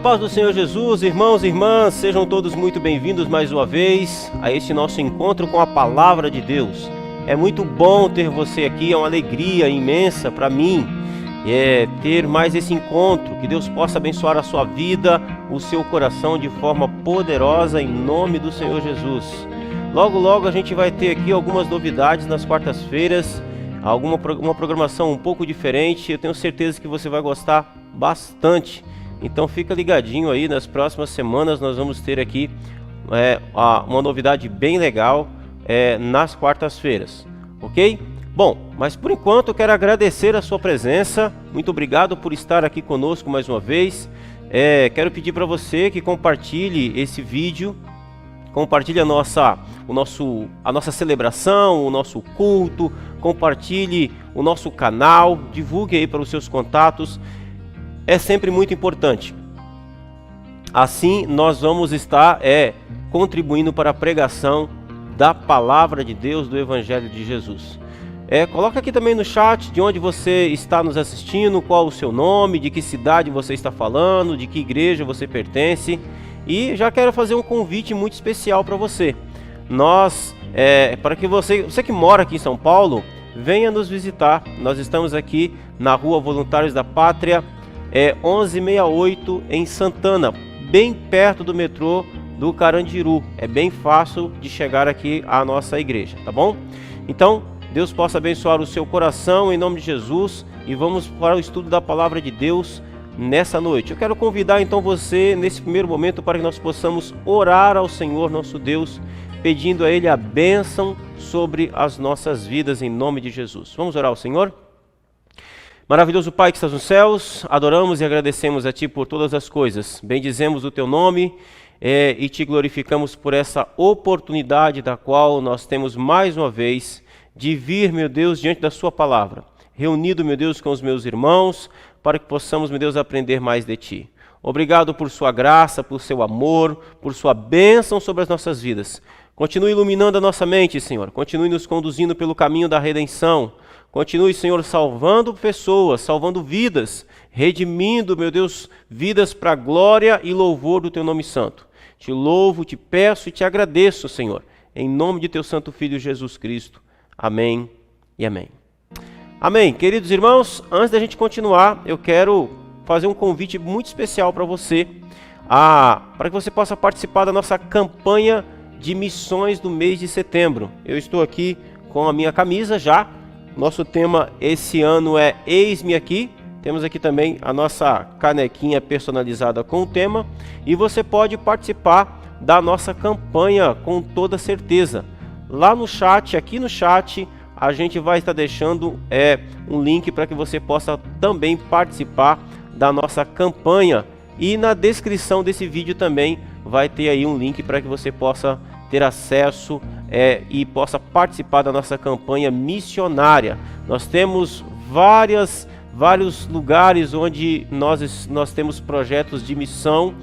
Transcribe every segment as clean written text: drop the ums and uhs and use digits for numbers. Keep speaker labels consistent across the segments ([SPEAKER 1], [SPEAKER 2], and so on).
[SPEAKER 1] paz do Senhor Jesus, irmãos e irmãs, sejam todos muito bem-vindos mais uma vez a este nosso encontro com a Palavra de Deus. É muito bom ter você aqui, é uma alegria imensa para mim ter mais esse encontro. Que Deus possa abençoar a sua vida, o seu coração de forma poderosa em nome do Senhor Jesus. Logo, logo a gente vai ter aqui algumas novidades nas quartas-feiras, uma programação um pouco diferente. Eu tenho certeza que você vai gostar bastante. Então fica ligadinho aí, nas próximas semanas nós vamos ter aqui uma novidade bem legal nas quartas-feiras, ok? Bom, mas por enquanto eu quero agradecer a sua presença, muito obrigado por estar aqui conosco mais uma vez. Quero pedir para você que compartilhe esse vídeo, compartilhe a nossa celebração, o nosso culto, compartilhe o nosso canal, divulgue aí para os seus contatos. É sempre muito importante. Assim nós vamos estar contribuindo para a pregação da palavra de Deus, do Evangelho de Jesus. Coloca aqui também no chat de onde você está nos assistindo, qual o seu nome, de que cidade você está falando, de que igreja você pertence. E já quero fazer um convite muito especial para você. Para que você que mora aqui em São Paulo, venha nos visitar. Nós estamos aqui na Rua Voluntários da Pátria, 1168 em Santana, bem perto do metrô do Carandiru. É bem fácil de chegar aqui à nossa igreja, tá bom? Então, Deus possa abençoar o seu coração em nome de Jesus e vamos para o estudo da palavra de Deus nessa noite. Eu quero convidar então você nesse primeiro momento para que nós possamos orar ao Senhor nosso Deus, pedindo a Ele a bênção sobre as nossas vidas em nome de Jesus. Vamos orar ao Senhor? Maravilhoso Pai que estás nos céus, adoramos e agradecemos a Ti por todas as coisas. Bendizemos o Teu nome e Te glorificamos por essa oportunidade da qual nós temos mais uma vez de vir, meu Deus, diante da Sua palavra. Reunido, meu Deus, com os meus irmãos, para que possamos, meu Deus, aprender mais de Ti. Obrigado por Sua graça, por Seu amor, por Sua bênção sobre as nossas vidas. Continue iluminando a nossa mente, Senhor. Continue nos conduzindo pelo caminho da redenção. Continue, Senhor, salvando pessoas, salvando vidas, redimindo, meu Deus, vidas para a glória e louvor do Teu nome santo. Te louvo, te peço e te agradeço, Senhor, em nome de Teu Santo Filho Jesus Cristo. Amém e amém. Amém. Queridos irmãos, antes da gente continuar, eu quero fazer um convite muito especial para você, para que você possa participar da nossa campanha de missões do mês de setembro. Eu estou aqui com a minha camisa já. Nosso tema esse ano é Eis-me Aqui. Temos aqui também a nossa canequinha personalizada com o tema. E você pode participar da nossa campanha com toda certeza. Lá no chat, aqui no chat, a gente vai estar deixando um link para que você possa também participar da nossa campanha. E na descrição desse vídeo também vai ter aí um link para que você possa ter acesso e possa participar da nossa campanha missionária. Nós temos vários lugares onde nós temos projetos de missão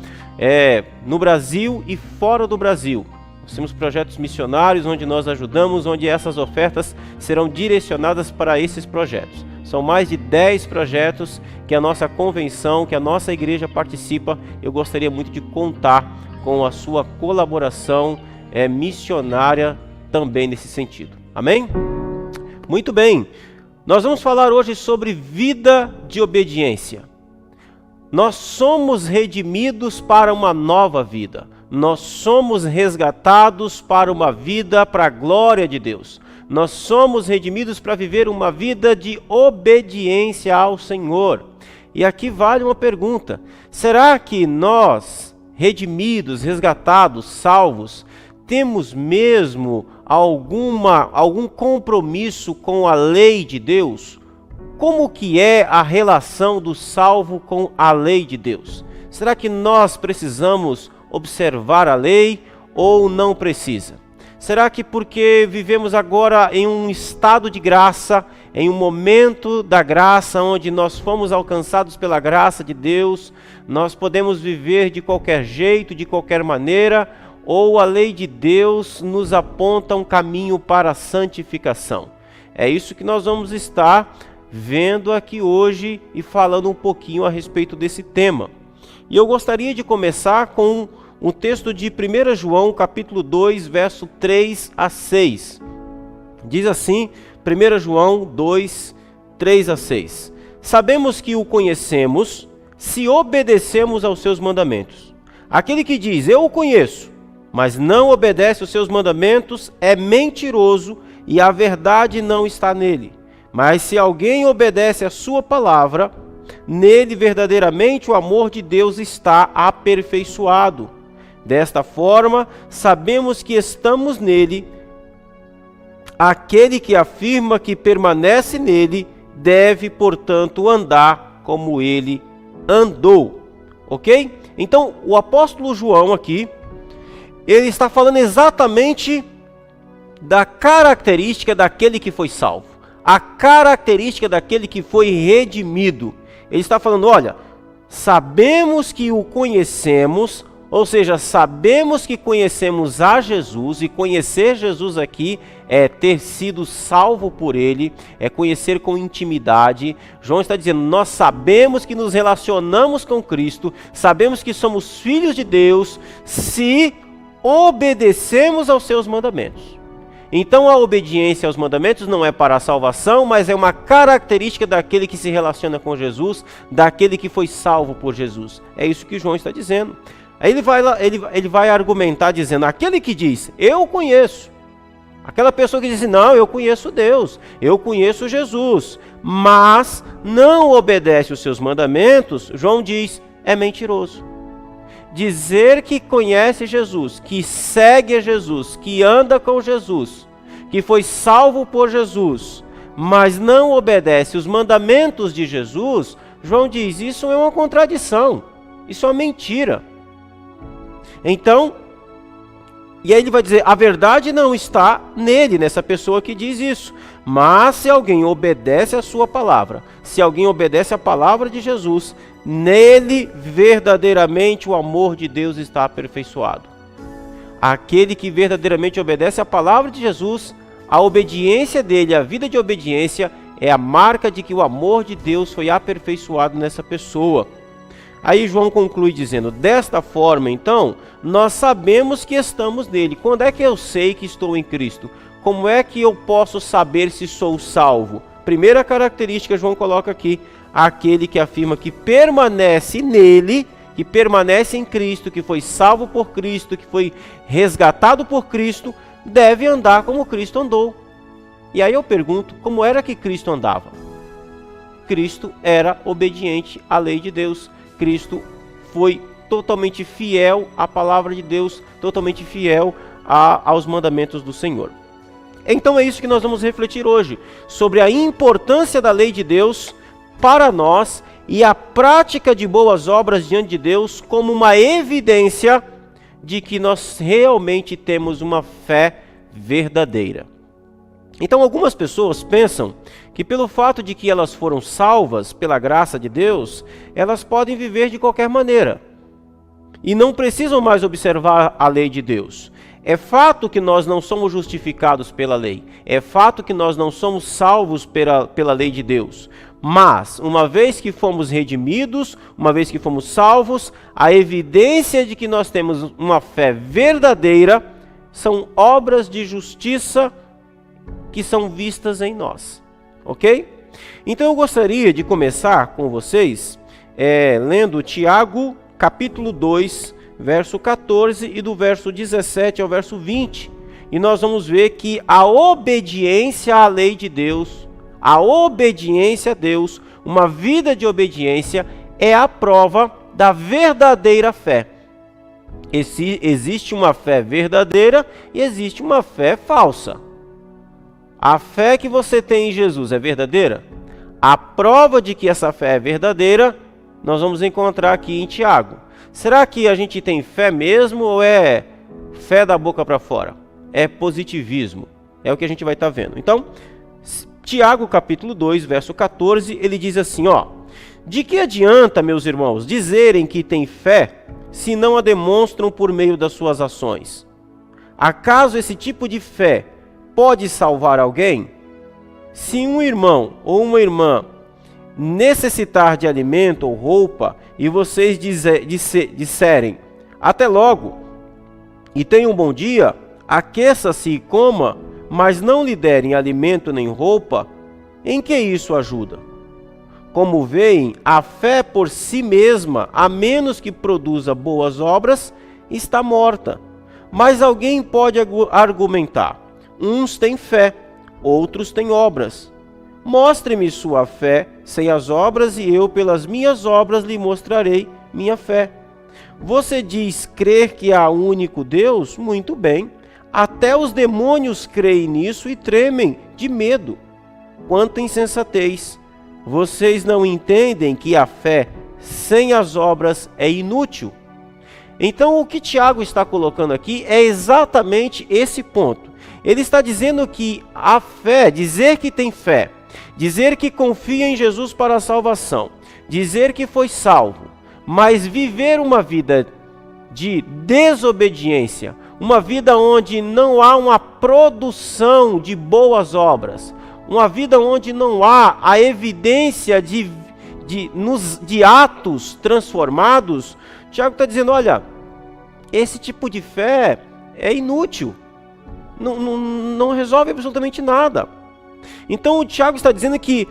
[SPEAKER 1] no Brasil e fora do Brasil. Nós temos projetos missionários onde nós ajudamos, onde essas ofertas serão direcionadas para esses projetos. São mais de 10 projetos que a nossa convenção, que a nossa igreja participa. Eu gostaria muito de contar com a sua colaboração missionária também nesse sentido. Amém? Muito bem. Nós vamos falar hoje sobre vida de obediência. Nós somos redimidos para uma nova vida. Nós somos resgatados para uma vida para a glória de Deus. Nós somos redimidos para viver uma vida de obediência ao Senhor. E aqui vale uma pergunta: será que nós, redimidos, resgatados, salvos, temos mesmo algum compromisso com a lei de Deus? Como que é a relação do salvo com a lei de Deus? Será que nós precisamos observar a lei ou não precisa? Será que porque vivemos agora em um estado de graça, em um momento da graça, onde nós fomos alcançados pela graça de Deus, nós podemos viver de qualquer jeito, de qualquer maneira, ou a lei de Deus nos aponta um caminho para a santificação? É isso que nós vamos estar vendo aqui hoje e falando um pouquinho a respeito desse tema. E eu gostaria de começar com um texto de 1 João, capítulo 2, verso 3 a 6. Diz assim, 1 João 2, 3 a 6. Sabemos que o conhecemos se obedecemos aos seus mandamentos. Aquele que diz, eu o conheço, mas não obedece aos seus mandamentos, é mentiroso e a verdade não está nele. Mas se alguém obedece à sua palavra, nele verdadeiramente o amor de Deus está aperfeiçoado. Desta forma, sabemos que estamos nele. Aquele que afirma que permanece nele, deve, portanto, andar como ele andou. Ok? Então, o apóstolo João aqui, ele está falando exatamente da característica daquele que foi salvo. A característica daquele que foi redimido. Ele está falando, olha, sabemos que o conhecemos, ou seja, sabemos que conhecemos a Jesus, e conhecer Jesus aqui é ter sido salvo por ele, é conhecer com intimidade. João está dizendo, nós sabemos que nos relacionamos com Cristo, sabemos que somos filhos de Deus, se obedecemos aos seus mandamentos. Então a obediência aos mandamentos não é para a salvação, mas é uma característica daquele que se relaciona com Jesus, daquele que foi salvo por Jesus. É isso que João está dizendo. Aí ele vai argumentar dizendo, aquele que diz, eu conheço. Aquela pessoa que diz, não, eu conheço Deus, eu conheço Jesus, mas não obedece os seus mandamentos, João diz, é mentiroso. Dizer que conhece Jesus, que segue a Jesus, que anda com Jesus, que foi salvo por Jesus, mas não obedece os mandamentos de Jesus, João diz, isso é uma contradição, isso é uma mentira. Então, e aí ele vai dizer, a verdade não está nele, nessa pessoa que diz isso, mas se alguém obedece a sua palavra, se alguém obedece a palavra de Jesus, nele verdadeiramente o amor de Deus está aperfeiçoado. Aquele que verdadeiramente obedece a palavra de Jesus, a obediência dele, a vida de obediência, é a marca de que o amor de Deus foi aperfeiçoado nessa pessoa. Aí João conclui dizendo, desta forma então, nós sabemos que estamos nele. Quando é que eu sei que estou em Cristo? Como é que eu posso saber se sou salvo? Primeira característica João coloca aqui, aquele que afirma que permanece nele, que permanece em Cristo, que foi salvo por Cristo, que foi resgatado por Cristo, deve andar como Cristo andou. E aí eu pergunto, como era que Cristo andava? Cristo era obediente à lei de Deus. Cristo foi totalmente fiel à palavra de Deus, totalmente fiel aos mandamentos do Senhor. Então é isso que nós vamos refletir hoje, sobre a importância da lei de Deus para nós e a prática de boas obras diante de Deus como uma evidência de que nós realmente temos uma fé verdadeira. Então algumas pessoas pensam que pelo fato de que elas foram salvas pela graça de Deus, elas podem viver de qualquer maneira e não precisam mais observar a lei de Deus. É fato que nós não somos justificados pela lei, é fato que nós não somos salvos pela lei de Deus, mas uma vez que fomos redimidos, uma vez que fomos salvos, a evidência de que nós temos uma fé verdadeira são obras de justiça que são vistas em nós, ok? Então eu gostaria de começar com vocês lendo Tiago capítulo 2, verso 14 e do verso 17 ao verso 20. E nós vamos ver que a obediência à lei de Deus, a obediência a Deus, uma vida de obediência é a prova da verdadeira fé. Existe uma fé verdadeira e existe uma fé falsa. A fé que você tem em Jesus é verdadeira? A prova de que essa fé é verdadeira, nós vamos encontrar aqui em Tiago. Será que a gente tem fé mesmo ou é fé da boca para fora? É positivismo. É o que a gente vai estar vendo. Então, Tiago capítulo 2, verso 14, ele diz assim, ó: de que adianta, meus irmãos, dizerem que têm fé, se não a demonstram por meio das suas ações? Acaso esse tipo de fé pode salvar alguém? Se um irmão ou uma irmã necessitar de alimento ou roupa, e vocês disserem, até logo, e tenham um bom dia, aqueça-se e coma, mas não lhe derem alimento nem roupa, em que isso ajuda? Como veem, a fé por si mesma, a menos que produza boas obras, está morta. Mas alguém pode argumentar, uns têm fé, outros têm obras. Mostre-me sua fé sem as obras, e eu pelas minhas obras lhe mostrarei minha fé. Você diz crer que há um único Deus? Muito bem. Até os demônios creem nisso e tremem de medo. Quanta insensatez! Vocês não entendem que a fé sem as obras é inútil? Então o que Tiago está colocando aqui é exatamente esse ponto. Ele está dizendo que a fé, dizer que tem fé, dizer que confia em Jesus para a salvação, dizer que foi salvo, mas viver uma vida de desobediência, uma vida onde não há uma produção de boas obras, uma vida onde não há a evidência de atos transformados, Tiago está dizendo, olha, esse tipo de fé é inútil, não resolve absolutamente nada. Então o Tiago está dizendo que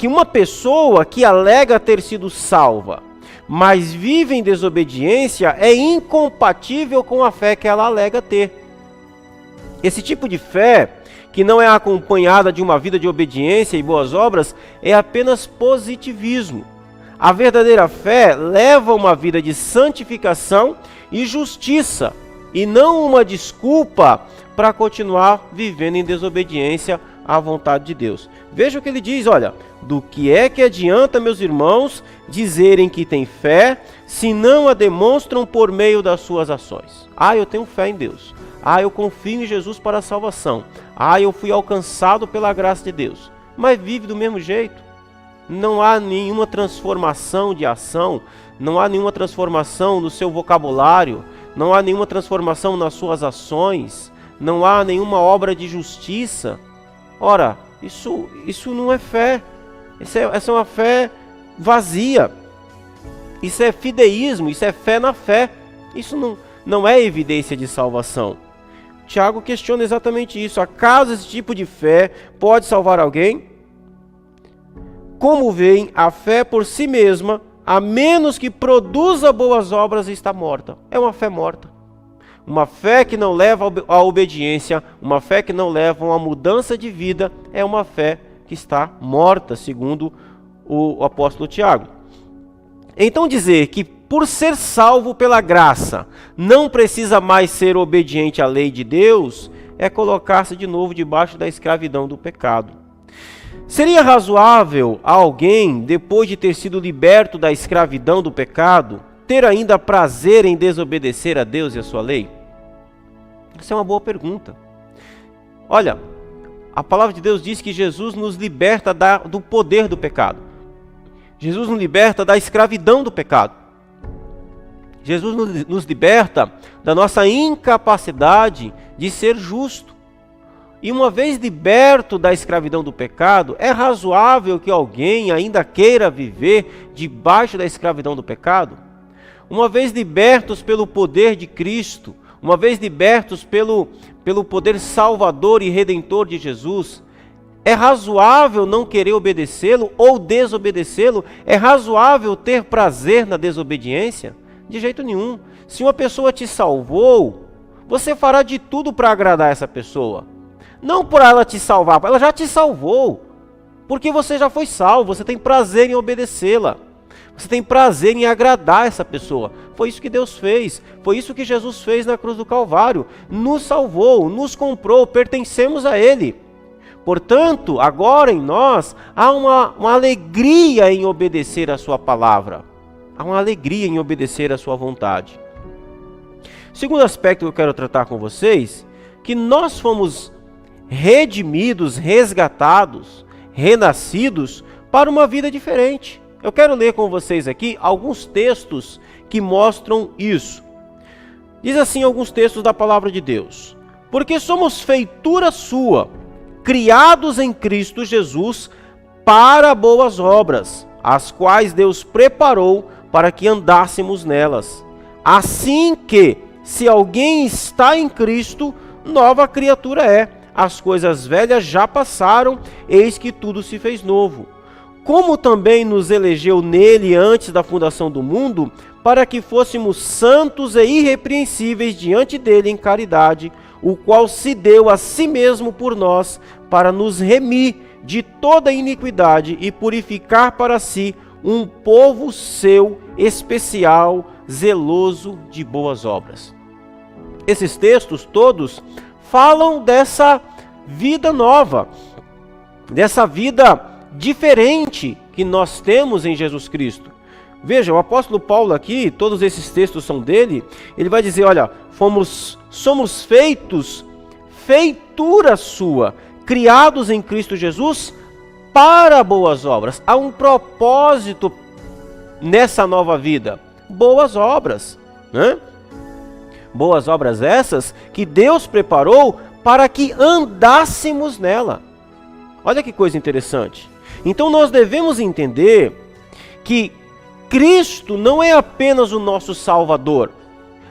[SPEAKER 1] uma pessoa que alega ter sido salva, mas vive em desobediência, é incompatível com a fé que ela alega ter. Esse tipo de fé, que não é acompanhada de uma vida de obediência e boas obras, é apenas positivismo. A verdadeira fé leva uma vida de santificação e justiça, e não uma desculpa para continuar vivendo em desobediência à vontade de Deus. Veja o que ele diz, olha, do que é que adianta, meus irmãos, dizerem que têm fé, se não a demonstram por meio das suas ações? Ah, eu tenho fé em Deus. Ah, eu confio em Jesus para a salvação. Ah, eu fui alcançado pela graça de Deus. Mas vive do mesmo jeito. Não há nenhuma transformação de ação, não há nenhuma transformação no seu vocabulário, não há nenhuma transformação nas suas ações, não há nenhuma obra de justiça. Ora, isso não é fé. Essa é uma fé vazia. Isso é fideísmo, isso é fé na fé. Isso não é evidência de salvação. Tiago questiona exatamente isso. Acaso esse tipo de fé pode salvar alguém? Como veem, a fé por si mesma, a menos que produza boas obras, está morta. É uma fé morta. Uma fé que não leva à obediência, uma fé que não leva a uma mudança de vida, é uma fé que está morta, segundo o apóstolo Tiago. Então dizer que por ser salvo pela graça, não precisa mais ser obediente à lei de Deus, é colocar-se de novo debaixo da escravidão do pecado. Seria razoável a alguém, depois de ter sido liberto da escravidão do pecado, ter ainda prazer em desobedecer a Deus e a sua lei? Essa é uma boa pergunta. Olha, a palavra de Deus diz que Jesus nos liberta do poder do pecado. Jesus nos liberta da escravidão do pecado. Jesus nos liberta da nossa incapacidade de ser justo. E uma vez liberto da escravidão do pecado, é razoável que alguém ainda queira viver debaixo da escravidão do pecado? Uma vez libertos pelo poder de Cristo, uma vez libertos pelo poder salvador e redentor de Jesus, é razoável não querer obedecê-lo ou desobedecê-lo? É razoável ter prazer na desobediência? De jeito nenhum. Se uma pessoa te salvou, você fará de tudo para agradar essa pessoa. Não por ela te salvar, ela já te salvou. Porque você já foi salvo, você tem prazer em obedecê-la. Você tem prazer em agradar essa pessoa. Foi isso que Deus fez. Foi isso que Jesus fez na cruz do Calvário. Nos salvou, nos comprou, pertencemos a Ele. Portanto, agora em nós, há uma alegria em obedecer a sua palavra. Há uma alegria em obedecer a sua vontade. Segundo aspecto que eu quero tratar com vocês, que nós fomos redimidos, resgatados, renascidos para uma vida diferente. Eu quero ler com vocês aqui alguns textos que mostram isso. Diz assim alguns textos da palavra de Deus: porque somos feitura sua, criados em Cristo Jesus, para boas obras, as quais Deus preparou para que andássemos nelas. Assim que, se alguém está em Cristo, nova criatura é. As coisas velhas já passaram, eis que tudo se fez novo. Como também nos elegeu nele antes da fundação do mundo, para que fôssemos santos e irrepreensíveis diante dele em caridade, o qual se deu a si mesmo por nós, para nos remir de toda iniquidade e purificar para si um povo seu especial, zeloso de boas obras. Esses textos todos falam dessa vida nova, dessa vida diferente que nós temos em Jesus Cristo. Veja, o apóstolo Paulo aqui, todos esses textos são dele, ele vai dizer, olha, somos feitura sua, criados em Cristo Jesus para boas obras. Há um propósito nessa nova vida, boas obras, né? Boas obras essas que Deus preparou para que andássemos nela. Olha que coisa interessante. Então nós devemos entender que Cristo não é apenas o nosso Salvador,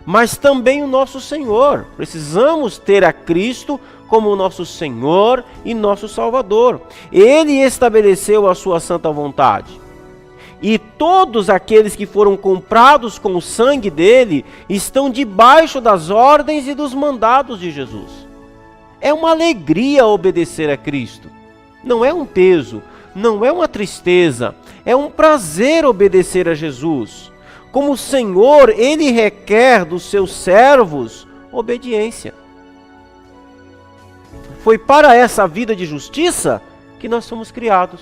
[SPEAKER 1] mas também o nosso Senhor. Precisamos ter a Cristo como o nosso Senhor e nosso Salvador. Ele estabeleceu a sua santa vontade. E todos aqueles que foram comprados com o sangue dele estão debaixo das ordens e dos mandados de Jesus. É uma alegria obedecer a Cristo. Não é um peso, não é uma tristeza, é um prazer obedecer a Jesus. Como o Senhor, ele requer dos seus servos obediência. Foi para essa vida de justiça que nós fomos criados,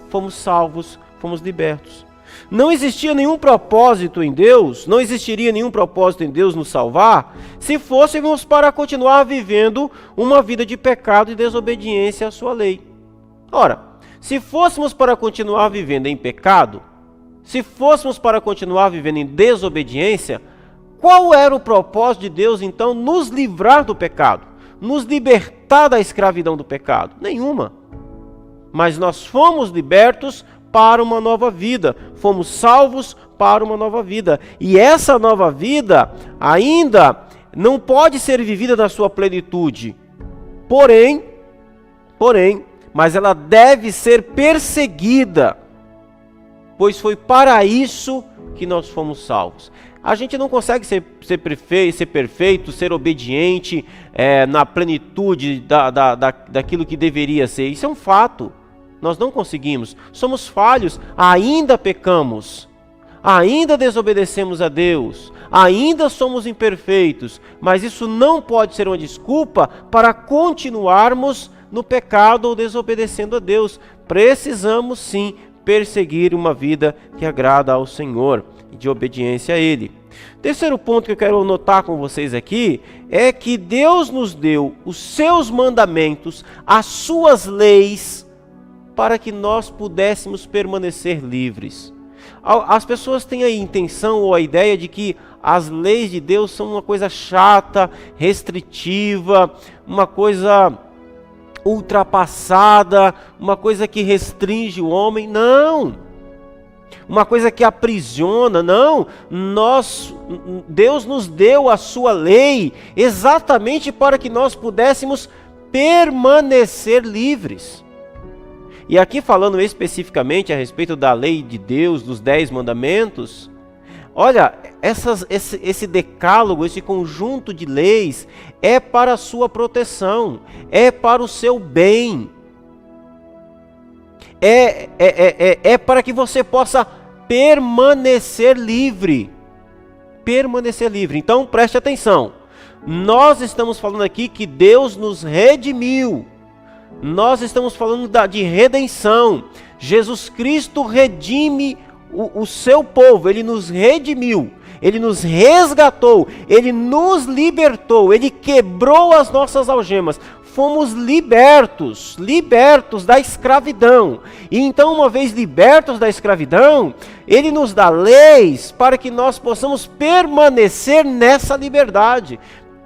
[SPEAKER 1] fomos salvos, fomos libertos. Não existia nenhum propósito em Deus, não existiria nenhum propósito em Deus nos salvar, se fôssemos para continuar vivendo uma vida de pecado e desobediência à sua lei. Ora, se fôssemos para continuar vivendo em pecado, se fôssemos para continuar vivendo em desobediência, qual era o propósito de Deus então nos livrar do pecado, nos libertar da escravidão do pecado? Nenhuma. Mas nós fomos libertos para uma nova vida, fomos salvos para uma nova vida. E essa nova vida ainda não pode ser vivida na sua plenitude. Porém, mas ela deve ser perseguida, pois foi para isso que nós fomos salvos. A gente não consegue ser perfeito, ser obediente na plenitude daquilo que deveria ser. Isso é um fato. Nós não conseguimos. Somos falhos, ainda pecamos, ainda desobedecemos a Deus, ainda somos imperfeitos. Mas isso não pode ser uma desculpa para continuarmos no pecado ou desobedecendo a Deus. Precisamos sim perseguir uma vida que agrada ao Senhor e de obediência a Ele. Terceiro ponto que eu quero notar com vocês aqui é que Deus nos deu os seus mandamentos, as suas leis, para que nós pudéssemos permanecer livres. As pessoas têm a intenção ou a ideia de que as leis de Deus são uma coisa chata, restritiva, uma coisa ultrapassada, uma coisa que restringe o homem. Não! Uma coisa que aprisiona. Não! Deus nos deu a sua lei exatamente para que nós pudéssemos permanecer livres. E aqui falando especificamente a respeito da lei de Deus, dos 10 mandamentos, olha, esse decálogo, esse conjunto de leis é para a sua proteção, é para o seu bem, é para que você possa permanecer livre. Permanecer livre. Então preste atenção, nós estamos falando aqui que Deus nos redimiu. Nós estamos falando de redenção. Jesus Cristo redime o seu povo. Ele nos redimiu, Ele nos resgatou, Ele nos libertou, Ele quebrou as nossas algemas. Fomos libertos da escravidão. E então, uma vez libertos da escravidão, Ele nos dá leis para que nós possamos permanecer nessa liberdade,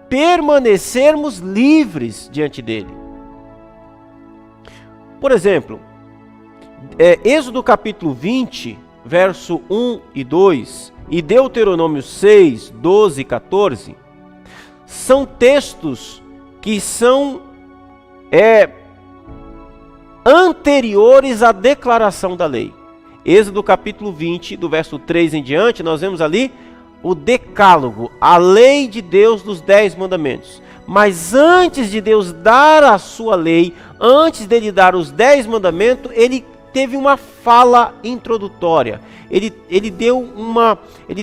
[SPEAKER 1] permanecermos livres diante dEle. Por exemplo, Êxodo capítulo 20, verso 1 e 2, e Deuteronômio 6, 12 e 14, são textos que são anteriores à declaração da lei. Êxodo capítulo 20, do verso 3 em diante, nós vemos ali o decálogo, a lei de Deus dos 10 mandamentos. Mas antes de Deus dar a sua lei, antes dele dar os 10 mandamentos, ele teve uma fala introdutória. Ele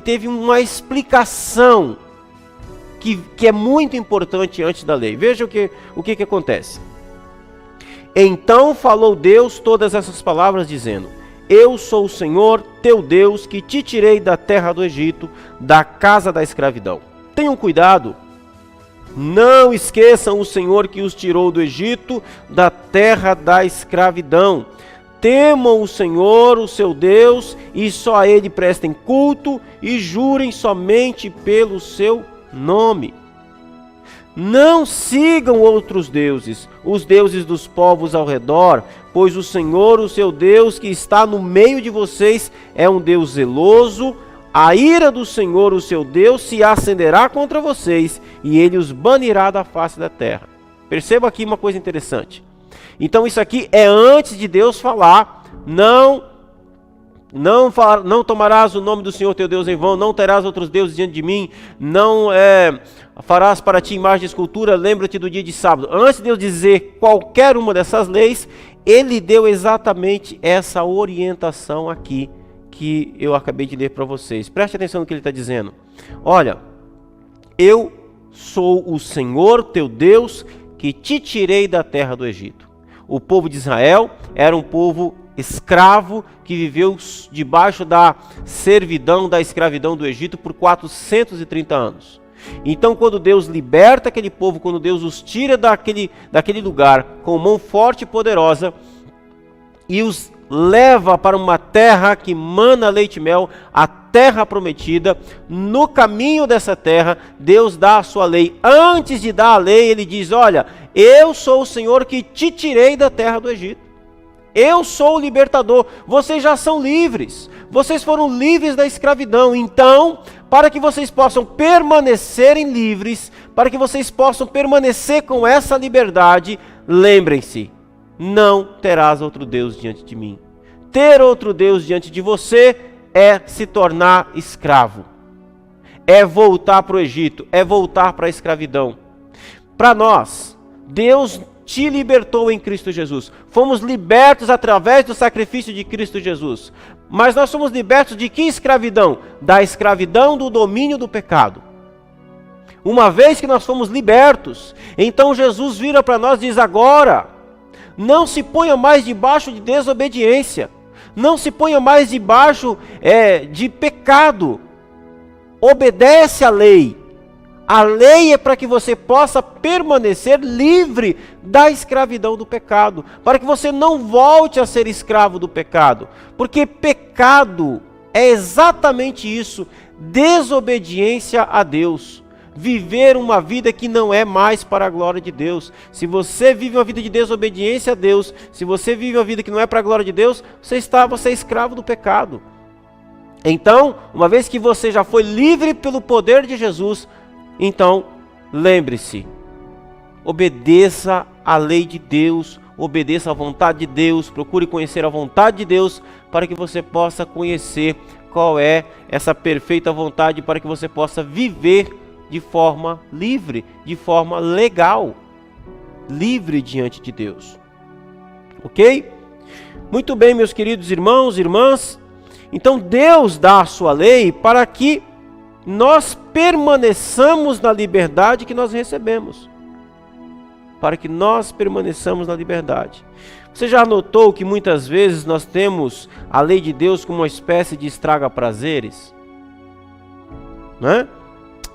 [SPEAKER 1] teve uma explicação que é muito importante antes da lei. Veja o que acontece. Então falou Deus todas essas palavras, dizendo: Eu sou o Senhor teu Deus, que te tirei da terra do Egito, da casa da escravidão. Tenham cuidado, não esqueçam o Senhor que os tirou do Egito, da terra da escravidão. Temam o Senhor, o seu Deus, e só a Ele prestem culto, e jurem somente pelo seu nome. Não sigam outros deuses, os deuses dos povos ao redor, pois o Senhor, o seu Deus, que está no meio de vocês, é um Deus zeloso. A ira do Senhor, o seu Deus, se acenderá contra vocês, e ele os banirá da face da terra. Perceba aqui uma coisa interessante. Então isso aqui é antes de Deus falar: não tomarás o nome do Senhor teu Deus em vão, não terás outros deuses diante de mim, não farás para ti imagem de escultura, lembra-te do dia de sábado. Antes de Deus dizer qualquer uma dessas leis, ele deu exatamente essa orientação aqui, que eu acabei de ler para vocês. Preste atenção no que ele está dizendo. Olha, eu sou o Senhor teu Deus, que te tirei da terra do Egito. O povo de Israel era um povo escravo que viveu debaixo da servidão, da escravidão do Egito por 430 anos. Então, quando Deus liberta aquele povo, quando Deus os tira daquele lugar com mão forte e poderosa e os leva para uma terra que mana leite e mel, a terra prometida, no caminho dessa terra, Deus dá a sua lei. Antes de dar a lei, ele diz: olha, eu sou o Senhor que te tirei da terra do Egito. Eu sou o libertador, vocês já são livres, vocês foram livres da escravidão. Então, para que vocês possam permanecerem livres, para que vocês possam permanecer com essa liberdade, lembrem-se: não terás outro Deus diante de mim. Ter outro Deus diante de você é se tornar escravo, é voltar para o Egito, é voltar para a escravidão. Para nós, Deus te libertou em Cristo Jesus. Fomos libertos através do sacrifício de Cristo Jesus. Mas nós somos libertos de que escravidão? Da escravidão do domínio do pecado. Uma vez que nós fomos libertos, então Jesus vira para nós e diz: agora, não se ponha mais debaixo de desobediência. Não se ponha mais debaixo de pecado. Obedece à lei. A lei é para que você possa permanecer livre da escravidão do pecado, para que você não volte a ser escravo do pecado, porque pecado é exatamente isso: desobediência a Deus, viver uma vida que não é mais para a glória de Deus. Se você vive uma vida de desobediência a Deus, se você vive uma vida que não é para a glória de Deus, você é escravo do pecado. Então, uma vez que você já foi livre pelo poder de Jesus, então, lembre-se, obedeça à lei de Deus, obedeça à vontade de Deus, procure conhecer a vontade de Deus, para que você possa conhecer qual é essa perfeita vontade, para que você possa viver de forma livre, de forma legal, livre diante de Deus. Ok? Muito bem, meus queridos irmãos e irmãs, então Deus dá a sua lei para que nós permaneçamos na liberdade que nós recebemos. Para que nós permaneçamos na liberdade. Você já notou que muitas vezes nós temos a lei de Deus como uma espécie de estraga-prazeres? Não é?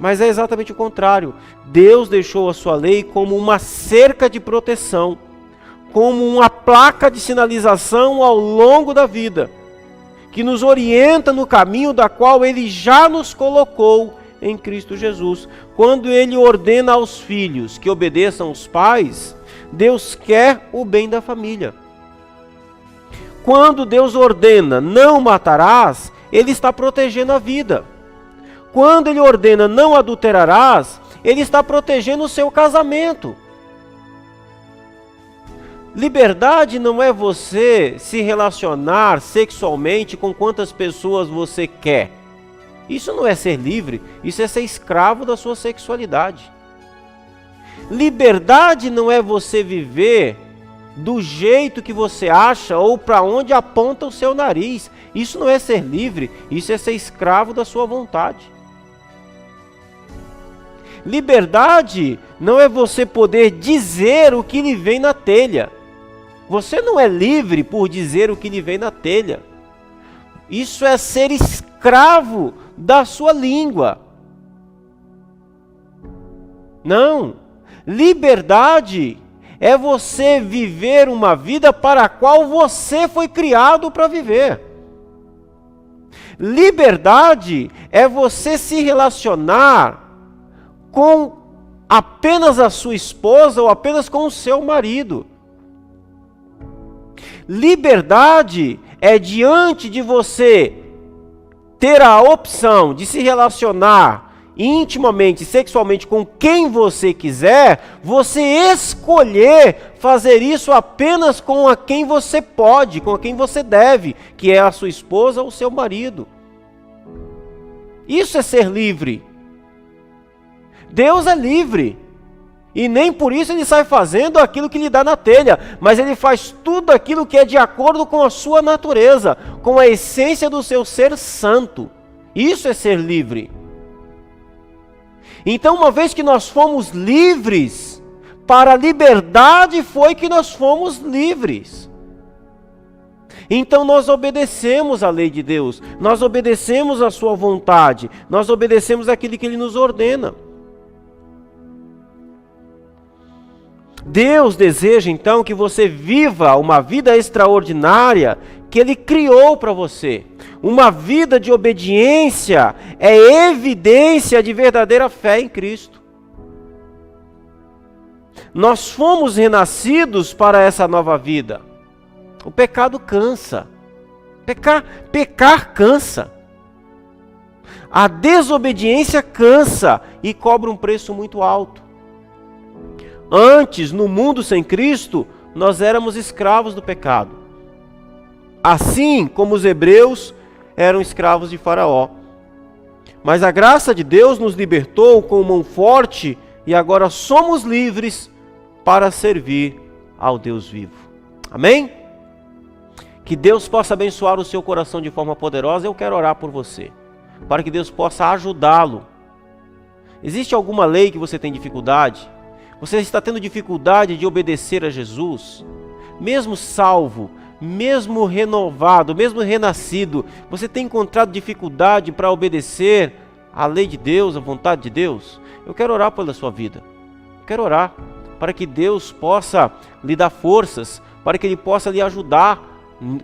[SPEAKER 1] Mas é exatamente o contrário. Deus deixou a sua lei como uma cerca de proteção, como uma placa de sinalização ao longo da vida, que nos orienta no caminho da qual Ele já nos colocou em Cristo Jesus. Quando Ele ordena aos filhos que obedeçam os pais, Deus quer o bem da família. Quando Deus ordena não matarás, Ele está protegendo a vida. Quando Ele ordena não adulterarás, Ele está protegendo o seu casamento. Liberdade não é você se relacionar sexualmente com quantas pessoas você quer. Isso não é ser livre, isso é ser escravo da sua sexualidade. Liberdade não é você viver do jeito que você acha ou para onde aponta o seu nariz. Isso não é ser livre, isso é ser escravo da sua vontade. Liberdade não é você poder dizer o que lhe vem na telha. Você não é livre por dizer o que lhe vem na telha. Isso é ser escravo da sua língua. Não. Liberdade é você viver uma vida para a qual você foi criado para viver. Liberdade é você se relacionar com apenas a sua esposa ou apenas com o seu marido. Liberdade é diante de você ter a opção de se relacionar intimamente, sexualmente com quem você quiser, você escolher fazer isso apenas com a quem você pode, com a quem você deve, que é a sua esposa ou seu marido. Isso é ser livre. Deus é livre. E nem por isso Ele sai fazendo aquilo que lhe dá na telha, mas Ele faz tudo aquilo que é de acordo com a sua natureza, com a essência do seu ser santo. Isso é ser livre. Então, uma vez que nós fomos livres, para a liberdade foi que nós fomos livres. Então nós obedecemos a lei de Deus, nós obedecemos a sua vontade, nós obedecemos aquilo que Ele nos ordena. Deus deseja então que você viva uma vida extraordinária que Ele criou para você. Uma vida de obediência é evidência de verdadeira fé em Cristo. Nós fomos renascidos para essa nova vida. O pecado cansa. Pecar cansa. A desobediência cansa e cobra um preço muito alto. Antes, no mundo sem Cristo, nós éramos escravos do pecado. Assim como os hebreus eram escravos de Faraó. Mas a graça de Deus nos libertou com mão forte e agora somos livres para servir ao Deus vivo. Amém? Que Deus possa abençoar o seu coração de forma poderosa. Eu quero orar por você, para que Deus possa ajudá-lo. Existe alguma lei que você tem dificuldade? Você está tendo dificuldade de obedecer a Jesus? Mesmo salvo, mesmo renovado, mesmo renascido, você tem encontrado dificuldade para obedecer à lei de Deus, à vontade de Deus? Eu quero orar pela sua vida. Eu quero orar para que Deus possa lhe dar forças, para que Ele possa lhe ajudar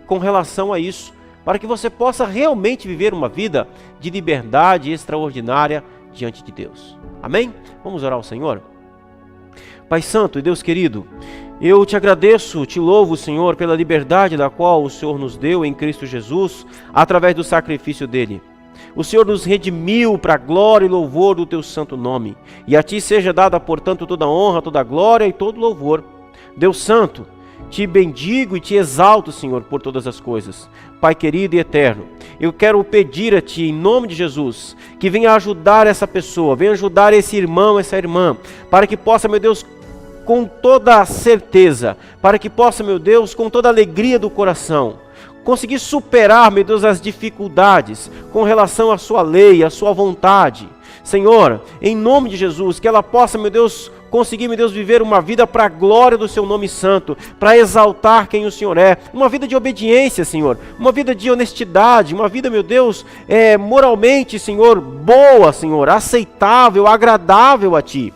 [SPEAKER 1] com relação a isso, para que você possa realmente viver uma vida de liberdade extraordinária diante de Deus. Amém? Vamos orar ao Senhor? Pai Santo e Deus querido, eu te agradeço, te louvo, Senhor, pela liberdade da qual o Senhor nos deu em Cristo Jesus, através do sacrifício dele. O Senhor nos redimiu para a glória e louvor do teu santo nome. E a ti seja dada, portanto, toda honra, toda glória e todo louvor. Deus Santo, te bendigo e te exalto, Senhor, por todas as coisas. Pai querido e eterno, eu quero pedir a Ti, em nome de Jesus, que venha ajudar essa pessoa, venha ajudar esse irmão, essa irmã, para que possa, meu Deus, com toda a certeza, para que possa, meu Deus, com toda a alegria do coração, conseguir superar, meu Deus, as dificuldades com relação à sua lei, à sua vontade. Senhor, em nome de Jesus, que ela possa, meu Deus, conseguir, meu Deus, viver uma vida para a glória do seu nome santo, para exaltar quem o Senhor é, uma vida de obediência, Senhor, uma vida de honestidade, uma vida, meu Deus, moralmente, Senhor, boa, Senhor, aceitável, agradável a Ti.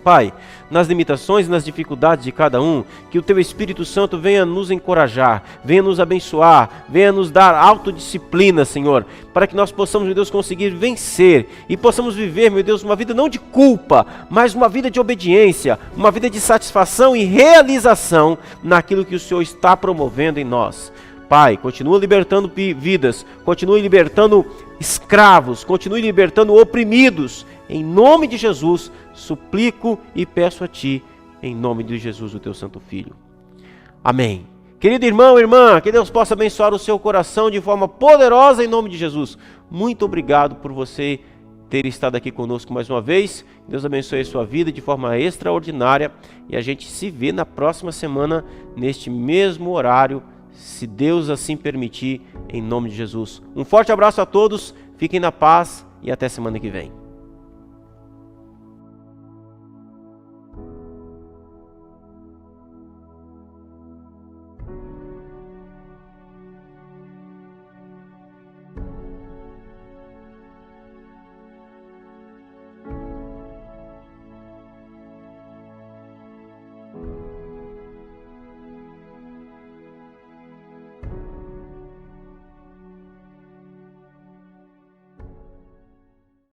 [SPEAKER 1] Pai, nas limitações e nas dificuldades de cada um, que o Teu Espírito Santo venha nos encorajar, venha nos abençoar, venha nos dar autodisciplina, Senhor, para que nós possamos, meu Deus, conseguir vencer e possamos viver, meu Deus, uma vida não de culpa, mas uma vida de obediência, uma vida de satisfação e realização naquilo que o Senhor está promovendo em nós. Pai, continua libertando vidas, continue libertando escravos, continue libertando oprimidos. Em nome de Jesus, suplico e peço a Ti, em nome de Jesus, o Teu Santo Filho. Amém. Querido irmão, irmã, que Deus possa abençoar o seu coração de forma poderosa em nome de Jesus. Muito obrigado por você ter estado aqui conosco mais uma vez. Deus abençoe a sua vida de forma extraordinária e a gente se vê na próxima semana, neste mesmo horário, se Deus assim permitir, em nome de Jesus. Um forte abraço a todos, fiquem na paz e até semana que vem.